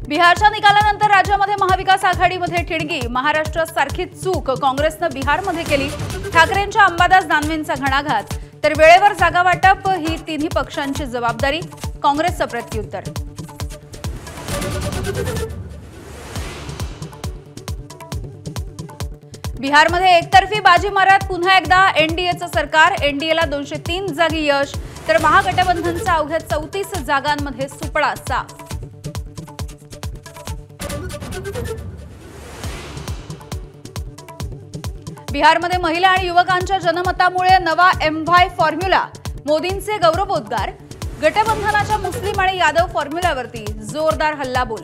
बिहारच्या निकालानंतर राज्यामध्ये महाविकास आघाडीमध्ये ठिणगी। महाराष्ट्रात सारखीच चूक काँग्रेसने बिहारमध्ये केली। ठाकरेंच्या अंबादास दानवेंचा घणाघात, तर वेळेवर जागा वाटप ही तिन्ही पक्षांची जबाबदारी। काँग्रेसचं प्रत्युत्तर। बिहारमध्ये एकतर्फी बाजी मारत पुन्हा एकदा एनडीएचं सरकार। एनडीएला 203 जागी यश, तर महागठबंधनचा अवघ्या 34 जागांमध्ये सुपडा साफ। बिहारमध्ये महिला आणि युवकांच्या जनमतामुळे नवा एमवाय फॉर्म्युला। मोदींचे गौरवोद्गार। गठबंधनाच्या मुस्लिम आणि यादव फॉर्म्युल्यावरती जोरदार हल्लाबोल।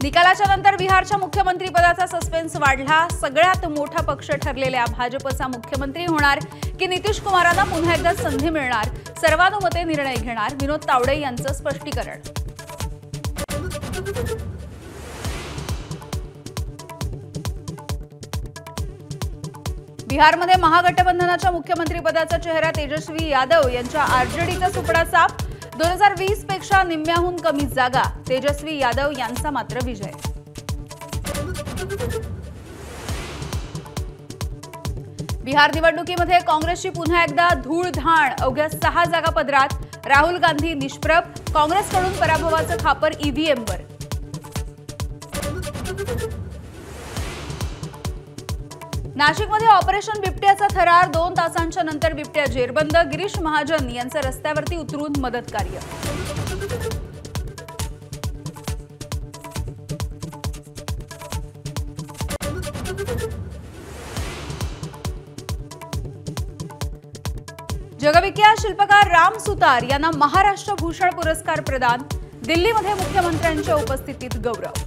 निकालाच्या नंतर बिहारच्या मुख्यमंत्रीपदाचा सस्पेन्स वाढला। सगळ्यात मोठा पक्ष ठरलेल्या भाजपचा मुख्यमंत्री होणार की नितीश कुमारांना पुन्हा एकदा संधी मिळणार, सर्वानुमते निर्णय घेणार, विनोद तावडे यांचं स्पष्टीकरण। बिहारमध्ये महागठबंधनाच्या मुख्यमंत्रीपदाचा चेहरा तेजस्वी यादव यांच्या आरजेडीचा सुपडा साफ। 2020 पेक्षा निम्म्याहून कमी जागा, तेजस्वी यादव यांचा मात्र विजय। बिहार निवडणुकीमध्ये काँग्रेसची पुन्हा एकदा धूळधाण। अवघ्या 6 जागा पदरात। राहुल गांधी निष्प्रभ। काँग्रेसकडून पराभवाचं खापर ईव्हीएमवर। नाशिकमध्ये ऑपरेशन बिबट्याचा थरार। 2 तासांच्या नंतर बिबट्या जेरबंद। गिरीश महाजन यांचं रस्त्यावरती उतरून मदत कार्य। जगविख्यात शिल्पकार राम सुतार यांना महाराष्ट्र भूषण पुरस्कार प्रदान। दिल्लीमध्ये मुख्यमंत्र्यांच्या उपस्थितीत गौरव।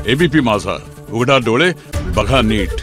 एबीपी माझा, उघडा डोळे बघा नीट।